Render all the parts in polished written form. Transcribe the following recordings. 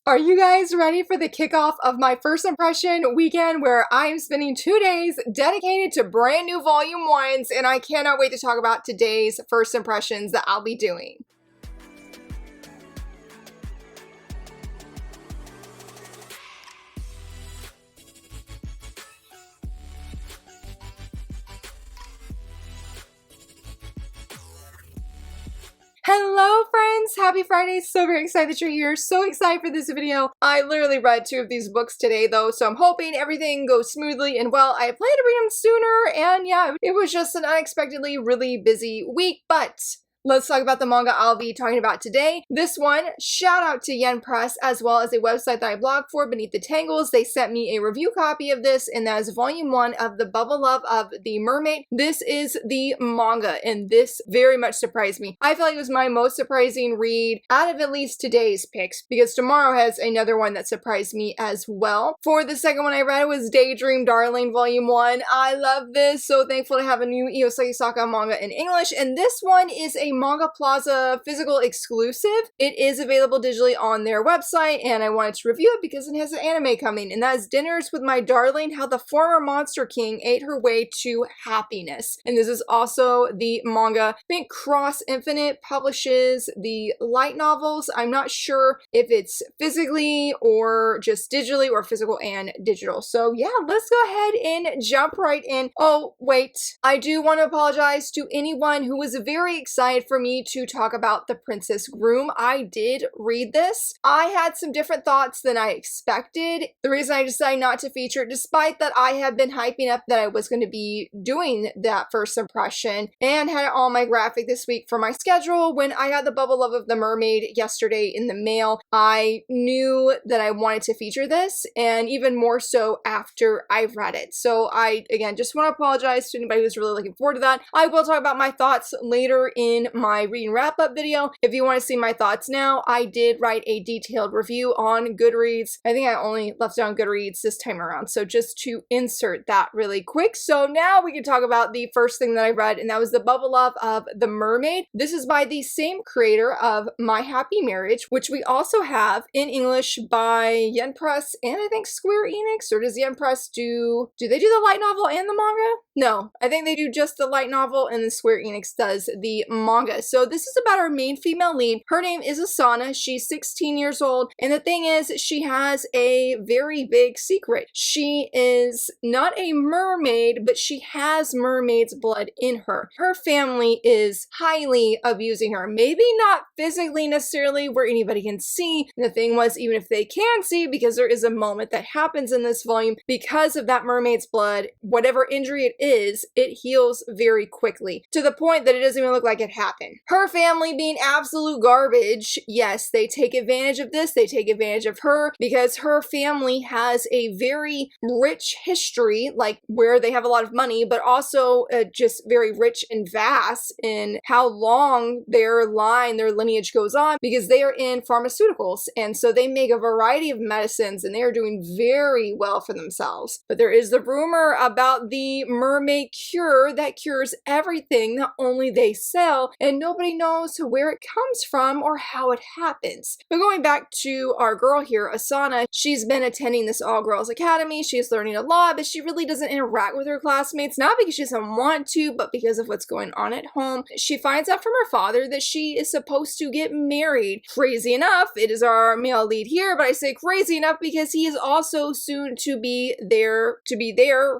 Are you guys ready for the kickoff of my first impression weekend where I am spending 2 days dedicated to brand new volume 1s, and I cannot wait to talk about today's first impressions that I'll be doing. Hello friends, happy Friday. So very excited that you're here. So excited for this video. I literally read 2 of these books today though, so I'm hoping everything goes smoothly and well. I planned to read them sooner, and yeah, it was just an unexpectedly really busy week, but let's talk about the manga I'll be talking about today. This one, shout out to Yen Press, as well as a website that I blog for, Beneath the Tangles. They sent me a review copy of this, and that is volume 1 of the Bubble Love of the Mermaid. This is the manga, and this very much surprised me. I feel like it was my most surprising read out of at least today's picks, because tomorrow has another one that surprised me as well. For the second one I read, it was Daydream Darling volume 1. I love this, so thankful to have a new Iosaki Saka manga in English, and this one is a Manga Plaza physical exclusive. It is available digitally on their website, and I wanted to review it because it has an anime coming, and that is Dinners with My Darling, How the Former Monster King Ate Her Way to Happiness. And this is also the manga. I think Cross Infinite publishes the light novels. I'm not sure if it's physically or just digitally, or physical and digital. So yeah, let's go ahead and jump right in. Oh, wait. I do want to apologize to anyone who was very excited for me to talk about The Princess Groom. I did read this. I had some different thoughts than I expected. The reason I decided not to feature it, despite that I have been hyping up that I was going to be doing that first impression and had it on my graphic this week for my schedule, when I got the Bubble Love of the Mermaid yesterday in the mail, I knew that I wanted to feature this, and even more so after I read it. So I, again, just want to apologize to anybody who's really looking forward to that. I will talk about my thoughts later in my reading wrap-up video. If you want to see my thoughts now, I did write a detailed review on Goodreads. I think I only left it on Goodreads this time around, so just to insert that really quick. So now we can talk about the first thing that I read, and that was the Bubble Love of the Mermaid. This is by the same creator of My Happy Marriage, which we also have in English by Yen Press and I think Square Enix. Or does Yen Press do they do the light novel and the manga? No, I think they do just the light novel, and then Square Enix does the manga. So this is about our main female lead. Her name is Asana. She's 16 years old, and the thing is, she has a very big secret. She is not a mermaid, but she has mermaid's blood in her. Her family is highly abusing her. Maybe not physically necessarily where anybody can see. And the thing was, even if they can see, because there is a moment that happens in this volume, because of that mermaid's blood, whatever injury it is, it heals very quickly, to the point that it doesn't even look like it happened. Her family being absolute garbage, yes, they take advantage of this. They take advantage of her because her family has a very rich history, like where they have a lot of money, but also just very rich and vast in how long their lineage goes on, because they are in pharmaceuticals, and so they make a variety of medicines, and they are doing very well for themselves. But there is the rumor about the mermaid cure that cures everything that only they sell, and nobody knows where it comes from or how it happens. But going back to our girl here, Asana, she's been attending this all-girls academy. She's learning a lot, but she really doesn't interact with her classmates, not because she doesn't want to, but because of what's going on at home. She finds out from her father that she is supposed to get married. Crazy enough, it is our male lead here, but I say crazy enough because he is also soon to be there,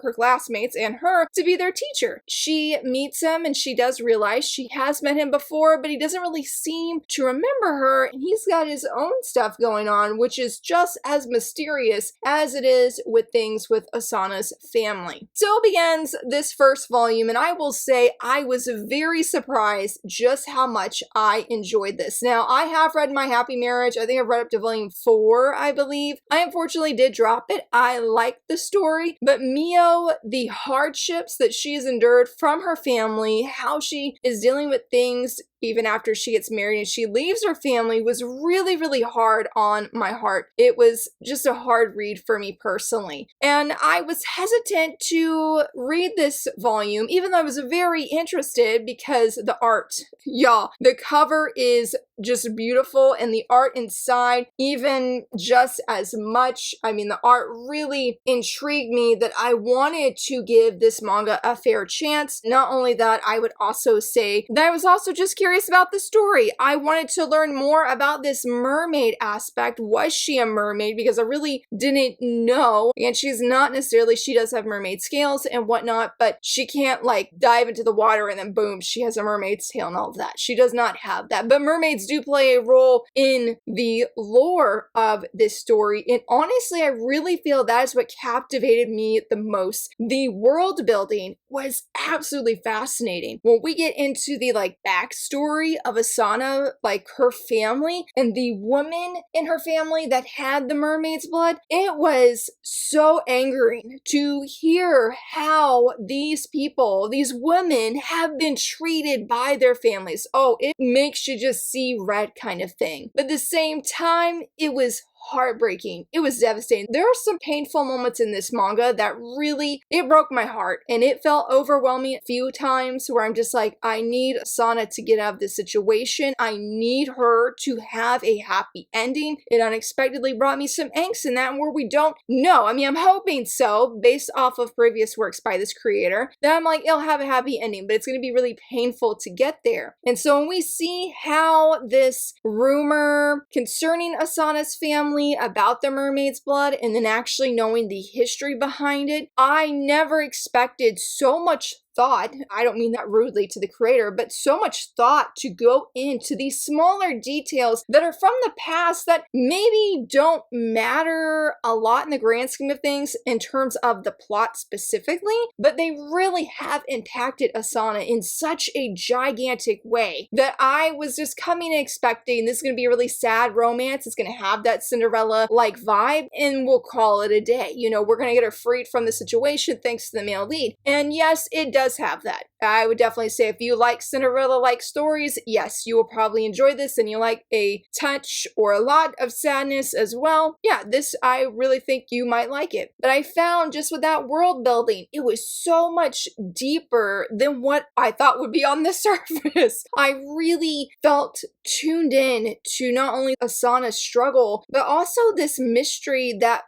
her classmates and her, to be their teacher. She meets him, and she does realize she has met him before, but he doesn't really seem to remember her, and he's got his own stuff going on, which is just as mysterious as it is with things with Asana's family. So begins this first volume, and I will say I was very surprised just how much I enjoyed this. Now, I have read My Happy Marriage. I think I've read up to volume 4, I believe. I unfortunately did drop it. I liked the story, but Mio, the hardships that she has endured from her family, how she is dealing with things even after she gets married and she leaves her family, was really, really hard on my heart. It was just a hard read for me personally. And I was hesitant to read this volume, even though I was very interested because the art, y'all, the cover is just beautiful and the art inside even just as much. I mean, the art really intrigued me that I wanted to give this manga a fair chance. Not only that, I would also say that I was also just curious about the story. I wanted to learn more about this mermaid aspect. Was she a mermaid? Because I really didn't know. And she's not necessarily, she does have mermaid scales and whatnot, but she can't like dive into the water and then boom, she has a mermaid's tail and all of that. She does not have that. But mermaids do play a role in the lore of this story. And honestly, I really feel that is what captivated me the most. The world building was absolutely fascinating. When we get into the like backstory of Asana, like her family and the woman in her family that had the mermaid's blood, it was so angering to hear how these people, these women, have been treated by their families. Oh, it makes you just see red kind of thing. But at the same time, it was heartbreaking. It was devastating. There are some painful moments in this manga that really, it broke my heart and it felt overwhelming a few times where I'm just like, I need Asana to get out of this situation. I need her to have a happy ending. It unexpectedly brought me some angst in that where we don't know. I mean, I'm hoping so based off of previous works by this creator that I'm like, it'll have a happy ending, but it's going to be really painful to get there. And so when we see how this rumor concerning Asana's family about the mermaid's blood and then actually knowing the history behind it, I never expected so much thought, I don't mean that rudely to the creator, but so much thought to go into these smaller details that are from the past that maybe don't matter a lot in the grand scheme of things in terms of the plot specifically, but they really have impacted Asana in such a gigantic way that I was just coming and expecting this is going to be a really sad romance. It's going to have that Cinderella-like vibe and we'll call it a day. You know, we're going to get her freed from the situation thanks to the male lead. And yes, it does have that. I would definitely say if you like Cinderella-like stories, yes, you will probably enjoy this, and you like a touch or a lot of sadness as well. Yeah, this, I really think you might like it. But I found just with that world building, it was so much deeper than what I thought would be on the surface. I really felt tuned in to not only Asana's struggle, but also this mystery that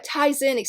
ties in,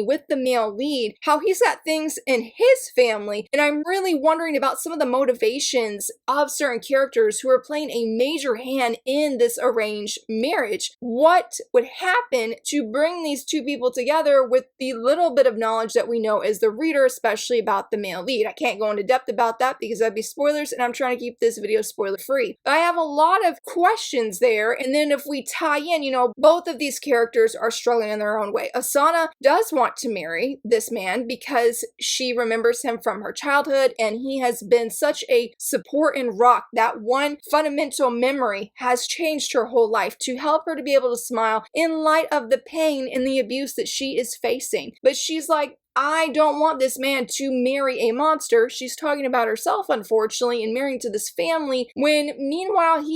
with the male lead, how he's got things in his family. And I'm really wondering about some of the motivations of certain characters who are playing a major hand in this arranged marriage. What would happen to bring these two people together with the little bit of knowledge that we know as the reader, especially about the male lead? I can't go into depth about that because that'd be spoilers, and I'm trying to keep this video spoiler free. But I have a lot of questions there, and then if we tie in, both of these characters are struggling in their own way. Asana does want to marry this man because she remembers him from her childhood, and he has been such a support and rock. That one fundamental memory has changed her whole life to help her to be able to smile in light of the pain and the abuse that she is facing. But she's like, I don't want this man to marry a monster. She's talking about herself, unfortunately, and marrying to this family, when meanwhile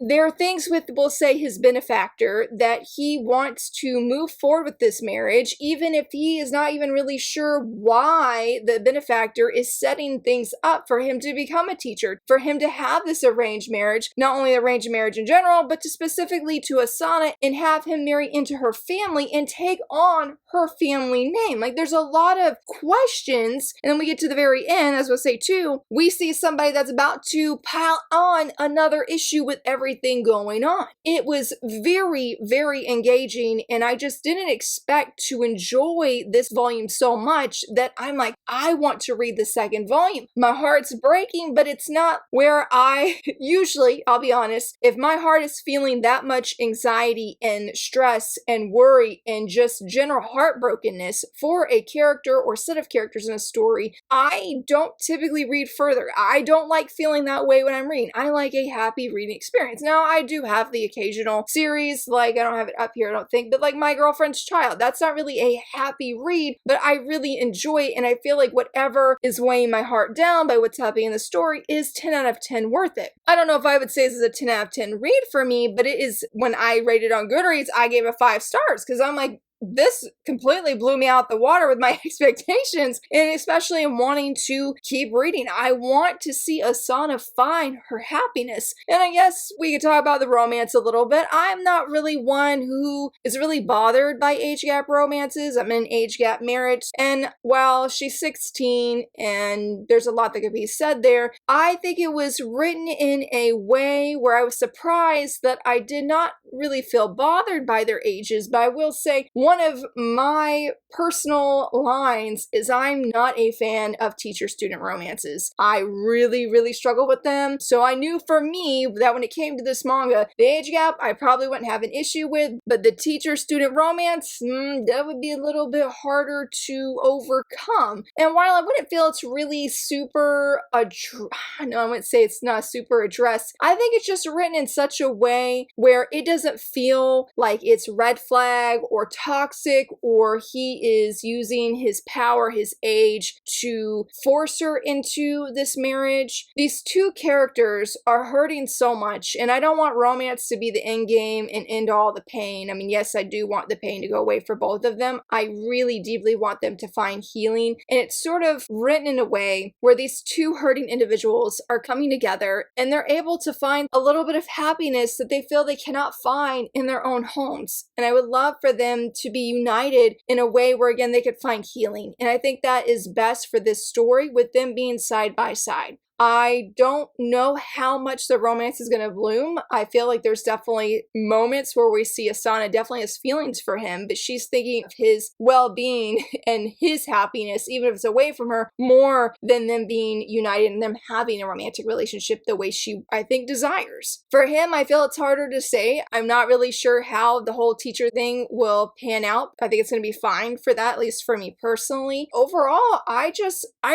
there are things with, we'll say, his benefactor that he wants to move forward with this marriage, even if he is not even really sure why the benefactor is setting things up for him to become a teacher, for him to have this arranged marriage, not only arranged marriage in general, but to specifically to Asana and have him marry into her family and take on her family name. Like, there's a lot of questions, and then we get to the very end, as we'll say too, we see somebody that's about to pile on another issue with everything going on. It was very, very engaging, and I just didn't expect to enjoy this volume so much that I'm like, I want to read the second volume. My heart's breaking, but it's not where I usually, I'll be honest, if my heart is feeling that much anxiety and stress and worry and just general heartbrokenness for a character or set of characters in a story, I don't typically read further. I don't like feeling that way when I'm reading. I like a happy reading experience. Now, I do have the occasional series, like I don't have it up here, I don't think, but like My Girlfriend's Child. That's not really a happy read, but I really enjoy it, and I feel like whatever is weighing my heart down by what's happening in the story is 10 out of 10 worth it. I don't know if I would say this is a 10 out of 10 read for me, but it is. When I rated on Goodreads, I gave it 5 stars because I'm like, this completely blew me out the water with my expectations, and especially in wanting to keep reading. I want to see Asana find her happiness. And I guess we could talk about the romance a little bit. I'm not really one who is really bothered by age gap romances. I'm in an age gap marriage, and while she's 16 and there's a lot that could be said there, I think it was written in a way where I was surprised that I did not really feel bothered by their ages. But I will say, one of my personal lines is I'm not a fan of teacher-student romances. I really, really struggle with them. So I knew for me that when it came to this manga, the age gap I probably wouldn't have an issue with, but the teacher-student romance, that would be a little bit harder to overcome. And while I wouldn't feel it's really super no, I wouldn't say it's not super addressed. I think it's just written in such a way where it doesn't feel like it's red flag or toxic, or he is using his power, his age, to force her into this marriage. These two characters are hurting so much, and I don't want romance to be the end game and end all the pain. I mean, yes, I do want the pain to go away for both of them. I really deeply want them to find healing, and it's sort of written in a way where these two hurting individuals are coming together and they're able to find a little bit of happiness that they feel they cannot find in their own homes. And I would love for them to be united in a way where, again, they could find healing. And I think that is best for this story, with them being side by side. I don't know how much the romance is going to bloom. I feel like there's definitely moments where we see Asana definitely has feelings for him, but she's thinking of his well-being and his happiness, even if it's away from her, more than them being united and them having a romantic relationship the way she, I think, desires. For him, I feel it's harder to say. I'm not really sure how the whole teacher thing will pan out. I think it's going to be fine for that, at least for me personally. Overall, I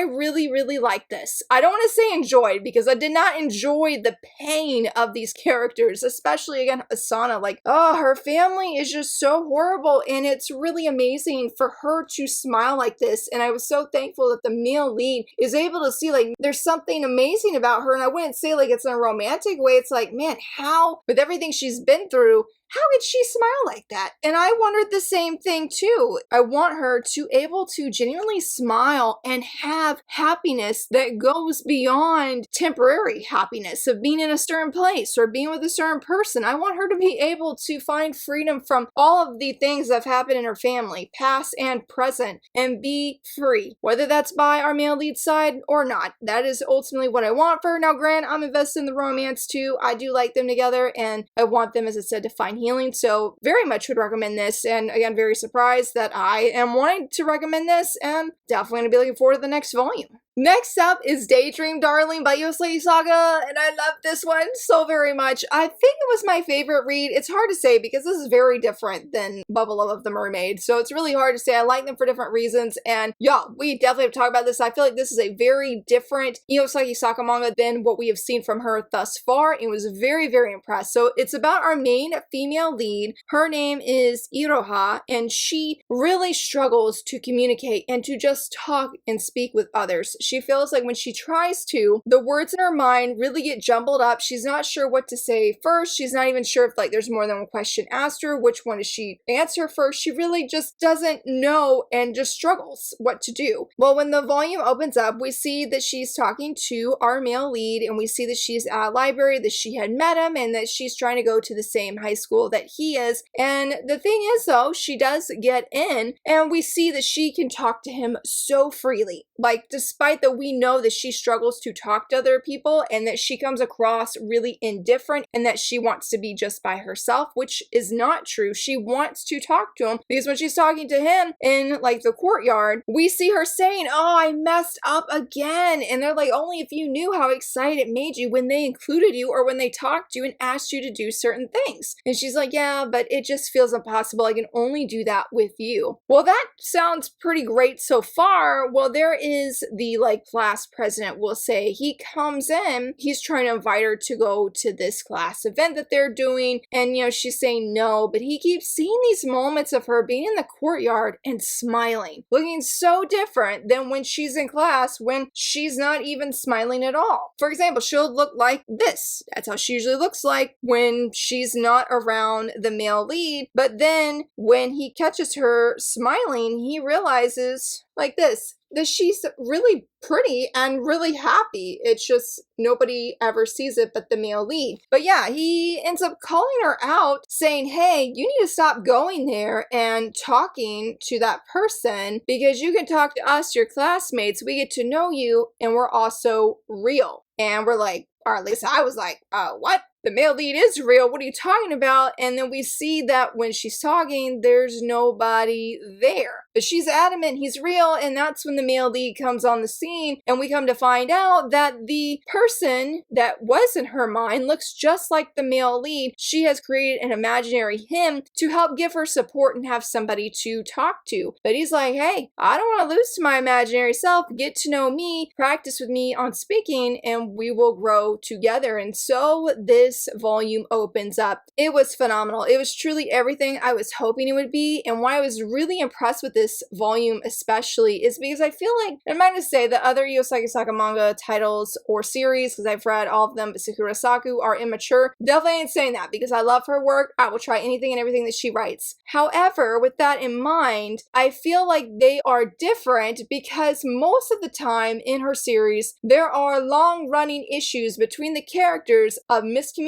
really, really like this. I don't want to say enjoyed, because I did not enjoy the pain of these characters, especially, again, Asana. Like, oh, her family is just so horrible, and it's really amazing for her to smile like this. And I was so thankful that the male lead is able to see, like, there's something amazing about her. And I wouldn't say like it's in a romantic way. It's like, man, how, with everything she's been through, how could she smile like that? And I wondered the same thing too. I want her to able to genuinely smile and have happiness that goes beyond temporary happiness of being in a certain place or being with a certain person. I want her to be able to find freedom from all of the things that have happened in her family, past and present, and be free, whether that's by our male lead side or not. That is ultimately what I want for her. Now, granted, I'm invested in the romance too. I do like them together, and I want them, as I said, to find healing. So very much would recommend this, and again, very surprised that I am wanting to recommend this, and definitely going to be looking forward to the next volume. Next up is Daydream, Darling by Yosei Saga, and I love this one so very much. I think it was my favorite read. It's hard to say because this is very different than Bubble Love of the Mermaid, so it's really hard to say. I like them for different reasons, and y'all, we definitely have to talk about this. I feel like this is a very different Yosei Saga manga than what we have seen from her thus far, and was very, very impressed. So it's about our main female lead. Her name is Iroha, and she really struggles to communicate and to just talk and speak with others. She feels like when she tries to, the words in her mind really get jumbled up. She's not sure what to say first. She's not even sure if like there's more than one question asked her. Which one does she answer first? She really just doesn't know and just struggles what to do. Well, when the volume opens up, we see that she's talking to our male lead, and we see that she's at a library, that she had met him, and that she's trying to go to the same high school that he is. And the thing is, though, she does get in, and we see that she can talk to him so freely. Like, despite despite that we know that she struggles to talk to other people and that she comes across really indifferent and that she wants to be just by herself, which is not true. She wants to talk to him because when she's talking to him in like the courtyard, we see her saying, "Oh, I messed up again." And they're like, "Only if you knew how excited it made you when they included you or when they talked to you and asked you to do certain things." And she's like, "Yeah, but it just feels impossible. I can only do that with you." Well, that sounds pretty great so far. Well, there is the like class president, we'll say. He comes in, he's trying to invite her to go to this class event that they're doing. And, you know, she's saying no, but he keeps seeing these moments of her being in the courtyard and smiling, looking so different than when she's in class, when she's not even smiling at all. For example, she'll look like this. That's how she usually looks like when she's not around the male lead. But then when he catches her smiling, he realizes like this, that she's really pretty and really happy. It's just nobody ever sees it but the male lead. But yeah, he ends up calling her out saying, "Hey, you need to stop going there and talking to that person because you can talk to us, your classmates. We get to know you and we're also real." And we're like, or at least I was like, what? The male lead is real. What are you talking about? And then we see that when she's talking, there's nobody there. But she's adamant he's real, and that's when the male lead comes on the scene, and we come to find out that the person that was in her mind looks just like the male lead. She has created an imaginary him to help give her support and have somebody to talk to. But he's like, "Hey, I don't want to lose to my imaginary self. Get to know me, practice with me on speaking, and we will grow together." And so this volume opens up. It was phenomenal. It was truly everything I was hoping it would be. And why I was really impressed with this volume especially is because I feel like, I'm not going to say that other Yosaki Saka manga titles or series, because I've read all of them, but Sakura Saku are immature. Definitely ain't saying that because I love her work. I will try anything and everything that she writes. However, with that in mind, I feel like they are different because most of the time in her series, there are long-running issues between the characters of miscommunication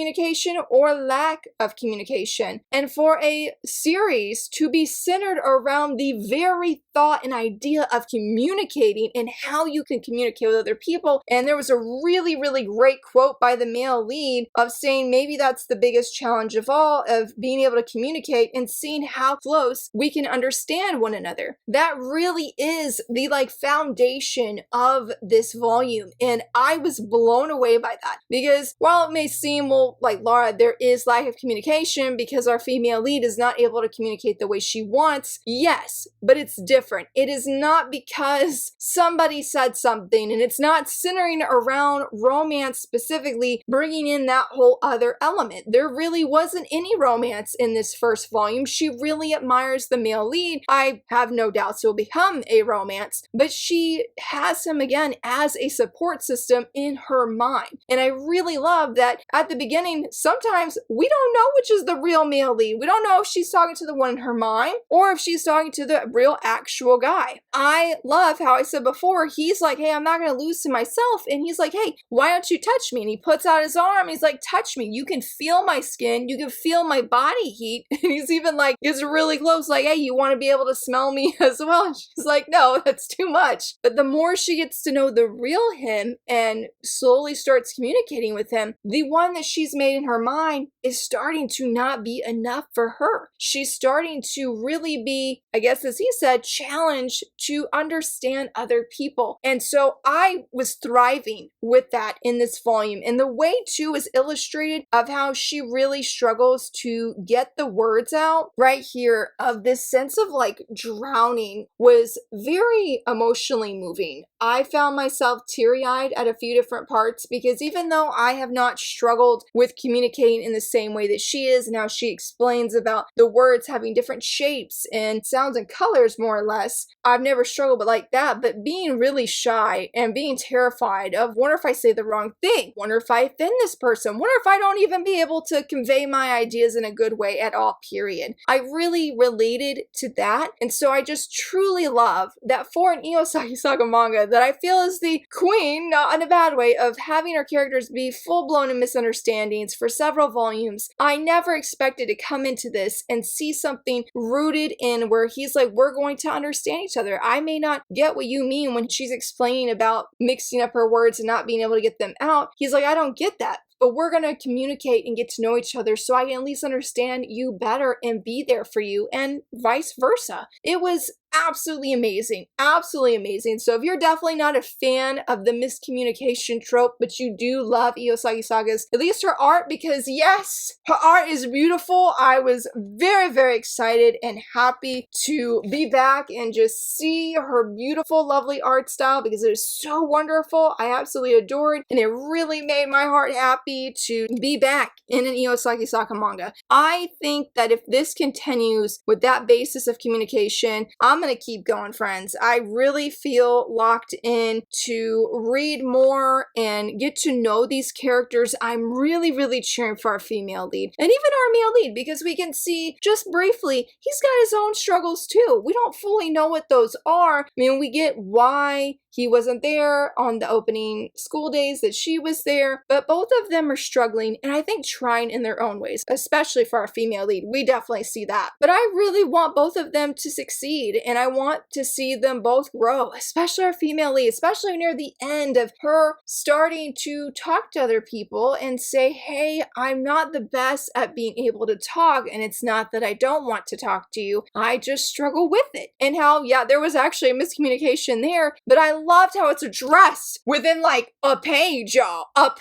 or lack of communication. And for a series to be centered around the very thought and idea of communicating and how you can communicate with other people, and there was a really, really great quote by the male lead of saying maybe that's the biggest challenge of all, of being able to communicate and seeing how close we can understand one another. That really is the foundation of this volume, and I was blown away by that because while it may seem, well, like Laura, there is lack of communication because our female lead is not able to communicate the way she wants. Yes, but it's different. It is not because somebody said something, and it's not centering around romance specifically, bringing in that whole other element. There really wasn't any romance in this first volume. She really admires the male lead. I have no doubts it will become a romance, but she has him again as a support system in her mind. And I really love that at the beginning, sometimes we don't know which is the real male lead. We don't know if she's talking to the one in her mind or if she's talking to the real actual guy. I love how I said before, he's like, "Hey, I'm not going to lose to myself." And he's like, "Hey, why don't you touch me?" And he puts out his arm. He's like, "Touch me. You can feel my skin. You can feel my body heat." And he's even like, gets really close, like, "Hey, you want to be able to smell me as well?" And she's like, "No, that's too much." But the more she gets to know the real him and slowly starts communicating with him, the one that she's made in her mind is starting to not be enough for her. She's starting to really be, I guess as he said, challenged to understand other people. And so I was thriving with that in this volume. And the way too is illustrated of how she really struggles to get the words out right here, of this sense of like drowning, was very emotionally moving. I found myself teary-eyed at a few different parts because even though I have not struggled with communicating in the same way that she is, and how she explains about the words having different shapes and sounds and colors more or less, I've never struggled but like that. But being really shy and being terrified of, wonder if I say the wrong thing, wonder if I offend this person, wonder if I don't even be able to convey my ideas in a good way at all, period. I really related to that, and so I just truly love that for an Yosaki Saga manga that I feel is the queen, not in a bad way, of having her characters be full-blown in misunderstanding misunderstandings for several volumes. I never expected to come into this and see something rooted in where he's like, we're going to understand each other. I may not get what you mean when she's explaining about mixing up her words and not being able to get them out. He's like, I don't get that. But we're going to communicate and get to know each other so I can at least understand you better and be there for you, and vice versa. It was absolutely amazing. Absolutely amazing. So if you're definitely not a fan of the miscommunication trope, but you do love Iyosaki Saga's, at least her art, because yes, her art is beautiful. I was very, very excited and happy to be back and just see her beautiful, lovely art style because it is so wonderful. I absolutely adore it, and it really made my heart happy to be back in an Iyosaki Saga manga. I think that if this continues with that basis of communication, I'm gonna keep going, friends. I really feel locked in to read more and get to know these characters. I'm really, really cheering for our female lead and even our male lead, because we can see just briefly he's got his own struggles too. We don't fully know what those are. I mean, we get why he wasn't there on the opening school days that she was there, but both of them are struggling and I think trying in their own ways, especially for our female lead. We definitely see that. But I really want both of them to succeed, and I want to see them both grow, especially our female lead, especially near the end of her starting to talk to other people and say, hey, I'm not the best at being able to talk, and it's not that I don't want to talk to you, I just struggle with it. And how, yeah, there was actually a miscommunication there, but I loved how it's addressed within like a page, y'all. A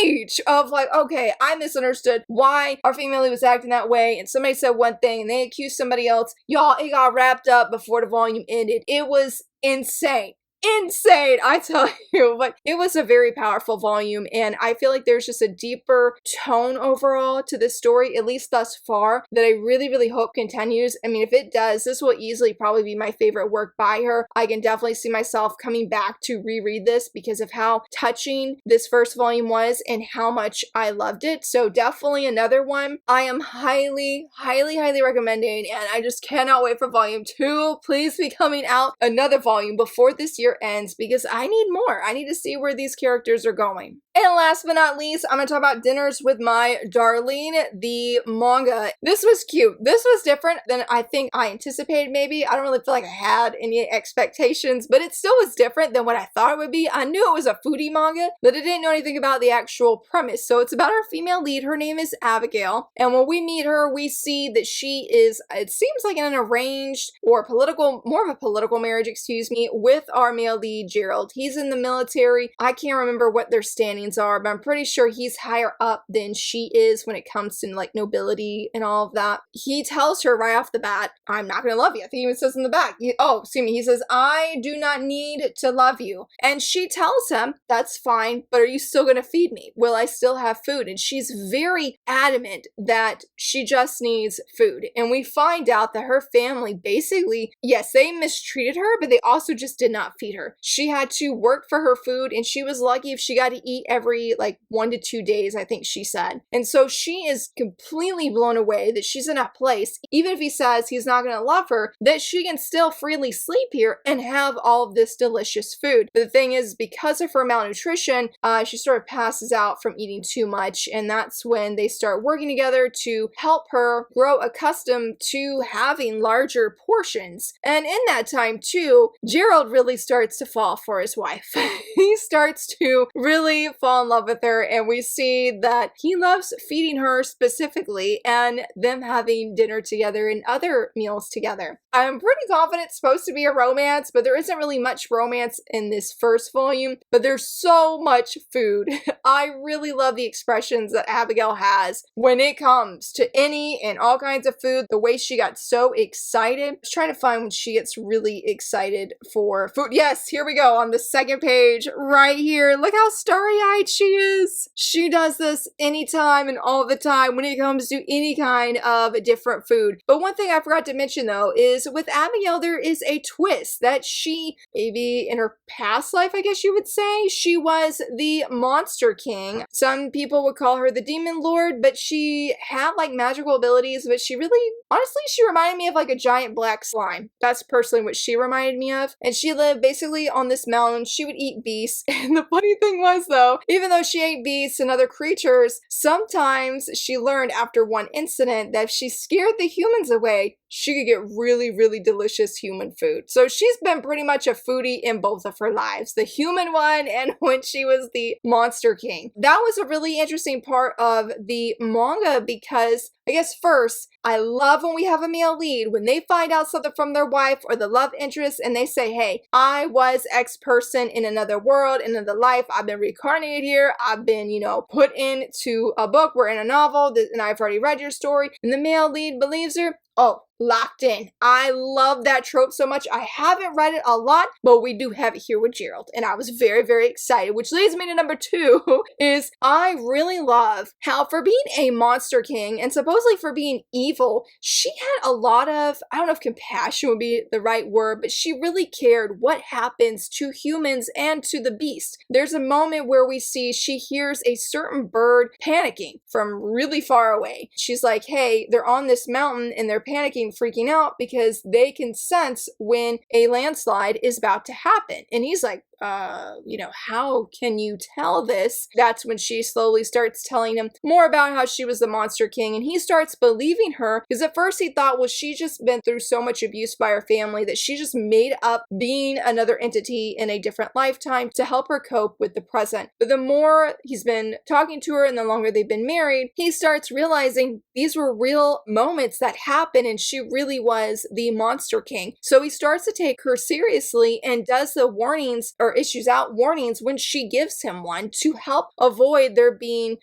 page of like, okay, I misunderstood why our female lead was acting that way, and somebody said one thing and they accused somebody else. Y'all, it got wrapped up before the volume ended. It was insane. Insane, I tell you. But it was a very powerful volume, and I feel like there's just a deeper tone overall to this story, at least thus far, that I really, really hope continues. I mean, if it does, this will easily probably be my favorite work by her. I can definitely see myself coming back to reread this because of how touching this first volume was and how much I loved it. So definitely another one I am highly, highly, highly recommending, and I just cannot wait for volume 2. Please be coming out another volume before this year ends, because I need more. I need to see where these characters are going. And last but not least, I'm going to talk about Dinners with My Darling, the manga. This was cute. This was different than I think I anticipated maybe. I don't really feel like I had any expectations, but it still was different than what I thought it would be. I knew it was a foodie manga, but I didn't know anything about the actual premise. So it's about our female lead. Her name is Abigail. And when we meet her, we see that she is, it seems like in an arranged or political, more of a political marriage, excuse me, with our male lead, Gerald. He's in the military. I can't remember what their standings are, but I'm pretty sure he's higher up than she is when it comes to like nobility and all of that. He tells her right off the bat, I'm not gonna love you. I think he even says in the back, he says, I do not need to love you. And she tells him, that's fine, but are you still gonna feed me? Will I still have food? And she's very adamant that she just needs food. And we find out that her family basically, yes, they mistreated her, but they also just did not feed her. She had to work for her food, and she was lucky if she got to eat every like 1 to 2 days, I think she said. And so she is completely blown away that she's in a place, even if he says he's not going to love her, that she can still freely sleep here and have all of this delicious food. But the thing is, because of her malnutrition, she sort of passes out from eating too much, and that's when they start working together to help her grow accustomed to having larger portions. And in that time too, Gerald really starts to fall for his wife. He starts to really fall in love with her, and we see that he loves feeding her specifically and them having dinner together and other meals together. I'm pretty confident it's supposed to be a romance, but there isn't really much romance in this first volume, but there's so much food. I really love the expressions that Abigail has when it comes to any and all kinds of food. The way she got so excited. I was trying to find when she gets really excited for food. Yes, here we go on the second page right here. Look how starry-eyed she is. She does this anytime and all the time when it comes to any kind of different food. But one thing I forgot to mention though is with Abigail, there is a twist that she, maybe in her past life, I guess you would say, she was the Monster King. Some people would call her the Demon Lord, but she had like magical abilities, but she really, honestly, she reminded me of like a giant black slime. That's personally what she reminded me of. And she lived basically on this mountain. She would eat beef. beasts. And the funny thing was though, even though she ate beasts and other creatures, sometimes she learned after one incident that if she scared the humans away, she could get really, really delicious human food. So she's been pretty much a foodie in both of her lives, the human one and when she was the Monster King. That was a really interesting part of the manga because I guess first, I love when we have a male lead, when they find out something from their wife or the love interest and they say, hey, I was X person in another world, in another life, I've been reincarnated here, I've been, put into a book, we're in a novel, and I've already read your story, and the male lead believes her. Oh, locked in. I love that trope so much. I haven't read it a lot, but we do have it here with Gerald, and I was very, very excited, which leads me to number 2, is I really love how for being a monster king, and supposedly for being evil, she had a lot of, I don't know if compassion would be the right word, but she really cared what happens to humans and to the beast. There's a moment where we see she hears a certain bird panicking from really far away. She's like, hey, they're on this mountain and they're panicking, freaking out because they can sense when a landslide is about to happen. And he's like, how can you tell this? That's when she slowly starts telling him more about how she was the Monster King, and he starts believing her because at first he thought, well, she just been through so much abuse by her family that she just made up being another entity in a different lifetime to help her cope with the present. But the more he's been talking to her and the longer they've been married, he starts realizing these were real moments that happened and she really was the Monster King. So he starts to take her seriously and does the warnings or issues out warnings when she gives him one to help avoid there being,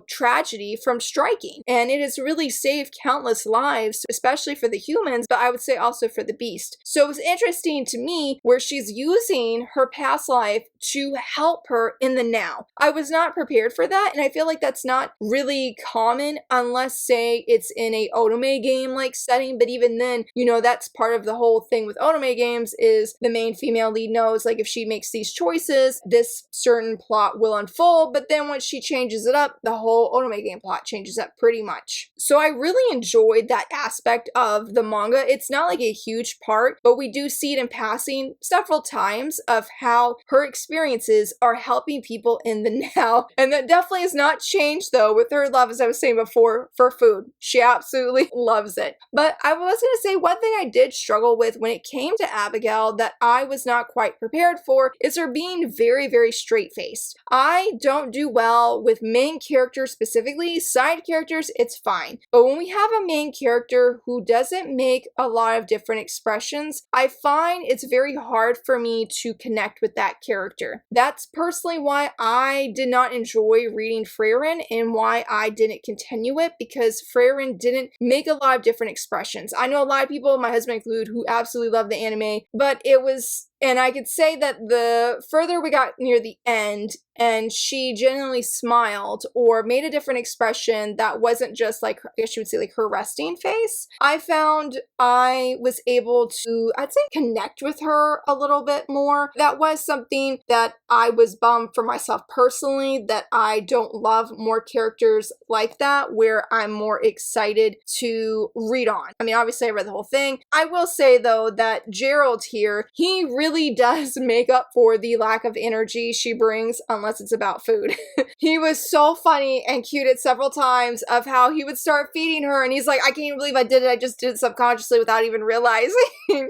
tragedy from striking. And it has really saved countless lives, especially for the humans, but I would say also for the beast. So it was interesting to me where she's using her past life to help her in the now. I was not prepared for that, and I feel like that's not really common unless, say, it's in a otome game like setting, but even then, that's part of the whole thing with otome games is the main female lead knows, like, if she makes these choices, this certain plot will unfold, but then once she changes it up, the whole otome game plot changes up pretty much. So I really enjoyed that aspect of the manga. It's not like a huge part, but we do see it in passing several times of how her experiences are helping people in the now. And that definitely has not changed though with her love, as I was saying before, for food. She absolutely loves it. But I was going to say one thing I did struggle with when it came to Abigail that I was not quite prepared for is her being very, very straight-faced. I don't do well with main characters specifically. Side characters, it's fine. But when we have a main character who doesn't make a lot of different expressions, I find it's very hard for me to connect with that character. That's personally why I did not enjoy reading Frieren and why I didn't continue it, because Frieren didn't make a lot of different expressions. I know a lot of people, my husband included, who absolutely love the anime, but it was, and I could say that the further we got near the end and she genuinely smiled or made a different expression that wasn't just like, I guess you would say like her resting face, I found I was able to, I'd say, connect with her a little bit more. That was something that I was bummed for myself personally, that I don't love more characters like that where I'm more excited to read on. I mean, obviously I read the whole thing. I will say though that Gerald here, he really does make up for the lack of energy she brings unless it's about food. He was so funny and cute at several times of how he would start feeding her and he's like, I can't even believe I did it. I just did it subconsciously without even realizing.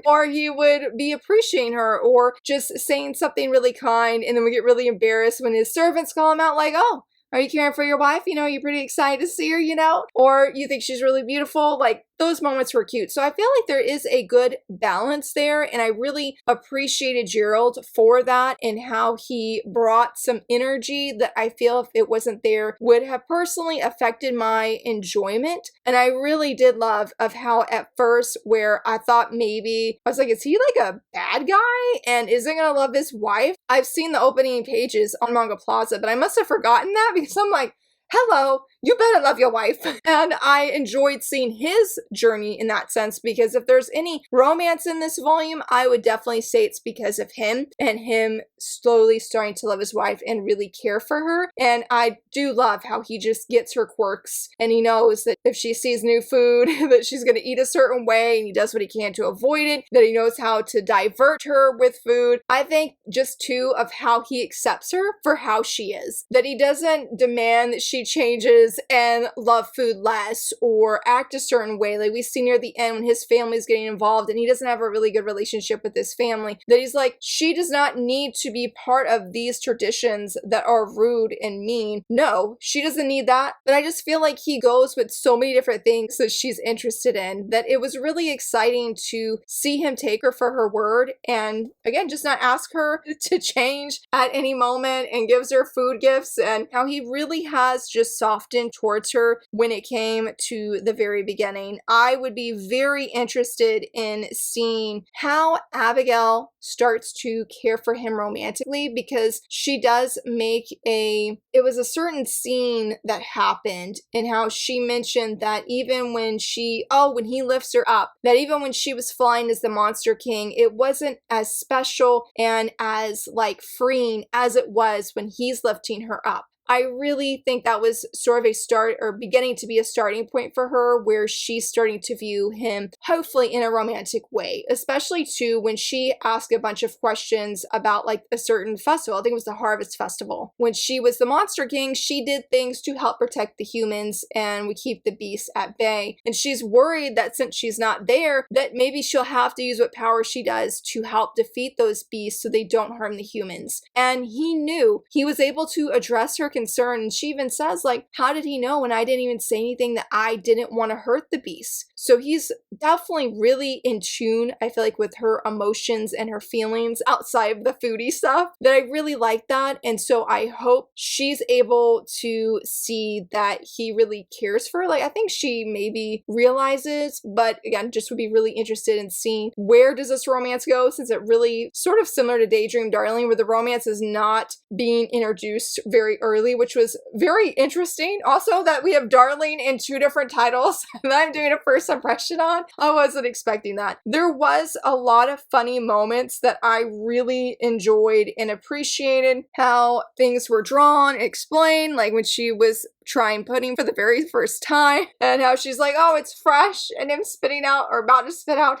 Or he would be appreciating her or just saying something really kind, and then we get really embarrassed when his servants call him out like, oh, are you caring for your wife? You're pretty excited to see her, or you think she's really beautiful. Like, those moments were cute. So I feel like there is a good balance there, and I really appreciated Gerald for that and how he brought some energy that I feel if it wasn't there would have personally affected my enjoyment. And I really did love of how at first where I thought maybe, I was like, is he like a bad guy and isn't gonna love his wife? I've seen the opening pages on Manga Plaza, but I must have forgotten that because I'm like, hello, you better love your wife. And I enjoyed seeing his journey in that sense, because if there's any romance in this volume, I would definitely say it's because of him and him slowly starting to love his wife and really care for her. And I do love how he just gets her quirks, and he knows that if she sees new food that she's going to eat a certain way, and he does what he can to avoid it, that he knows how to divert her with food. I think just too of how he accepts her for how she is, that he doesn't demand that she changes and love food less or act a certain way. Like we see near the end when his family's getting involved and he doesn't have a really good relationship with his family, that he's like, she does not need to be part of these traditions that are rude and mean. No, she doesn't need that. But I just feel like he goes with so many different things that she's interested in, that it was really exciting to see him take her for her word, and again, just not ask her to change at any moment, and gives her food gifts, and how he really has just softened towards her when it came to the very beginning. I would be very interested in seeing how Abigail starts to care for him romantically, because she does make it was a certain scene that happened, and how she mentioned that even when when he lifts her up, that even when she was flying as the Monster King, it wasn't as special and as like freeing as it was when he's lifting her up. I really think that was sort of a start, or beginning to be a starting point for her, where she's starting to view him hopefully in a romantic way, especially too when she asked a bunch of questions about like a certain festival. I think it was the Harvest Festival. When she was the Monster King, she did things to help protect the humans and we keep the beasts at bay. And she's worried that since she's not there, that maybe she'll have to use what power she does to help defeat those beasts so they don't harm the humans. And he knew. He was able to address her concern, and she even says like, how did he know when I didn't even say anything that I didn't want to hurt the beast? So he's definitely really in tune, I feel like, with her emotions and her feelings outside of the foodie stuff, that I really like that. And so I hope she's able to see that he really cares for her. Like I think she maybe realizes, but again, just would be really interested in seeing where does this romance go, since it really sort of similar to Daydream Darling, where the romance is not being introduced very early, which was very interesting. Also that we have Darling in 2 different titles that I'm doing a first impression on. I wasn't expecting that. There was a lot of funny moments that I really enjoyed and appreciated how things were drawn, explained, like when she was trying pudding for the very first time, and how she's like, oh, it's fresh, and him spitting out, or about to spit out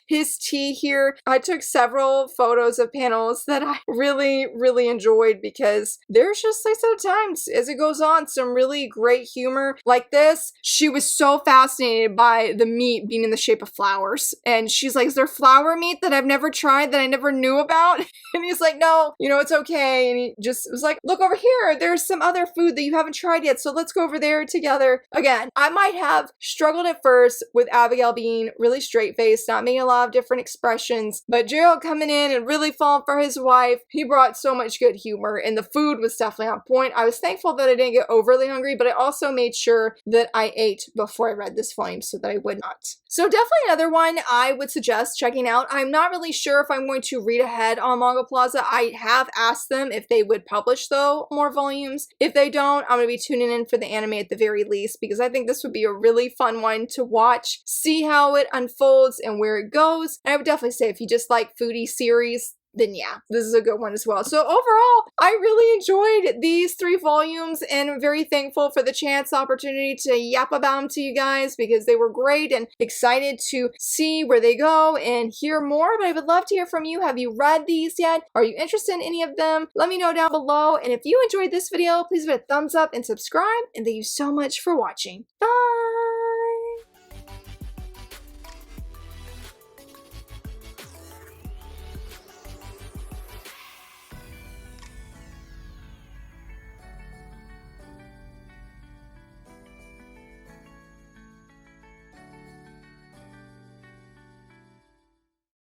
his tea here. I took several photos of panels that I really enjoyed, because there's just, like I said, times as it goes on, some really great humor like this. She was so fascinated by the meat being in the shape of flowers, and she's like, is there flower meat that I've never tried, that I never knew about? And he's like, no, it's okay. And he just was like, look over here, there's some other food that you haven't tried yet, so let's go over there together. Again, I might have struggled at first with Abigail being really straight-faced, not making a lot of different expressions, but Gerald coming in and really falling for his wife, he brought so much good humor, and the food was definitely on point. I was thankful that I didn't get overly hungry, but I also made sure that I ate before I read this volume so that I would not. So definitely another one I would suggest checking out. I'm not really sure if I'm going to read ahead on Manga Plaza. I have asked them if they would publish, though, more volumes. If they don't, I'm going to be tuning in for the anime at the very least, because I think this would be a really fun one to watch, see how it unfolds and where it goes. And I would definitely say if you just like foodie series, then yeah, this is a good one as well. So overall, I really enjoyed these 3 volumes, and I'm very thankful for the opportunity to yap about them to you guys, because they were great, and excited to see where they go and hear more. But I would love to hear from you. Have you read these yet? Are you interested in any of them? Let me know down below. And if you enjoyed this video, please give it a thumbs up and subscribe. And thank you so much for watching. Bye!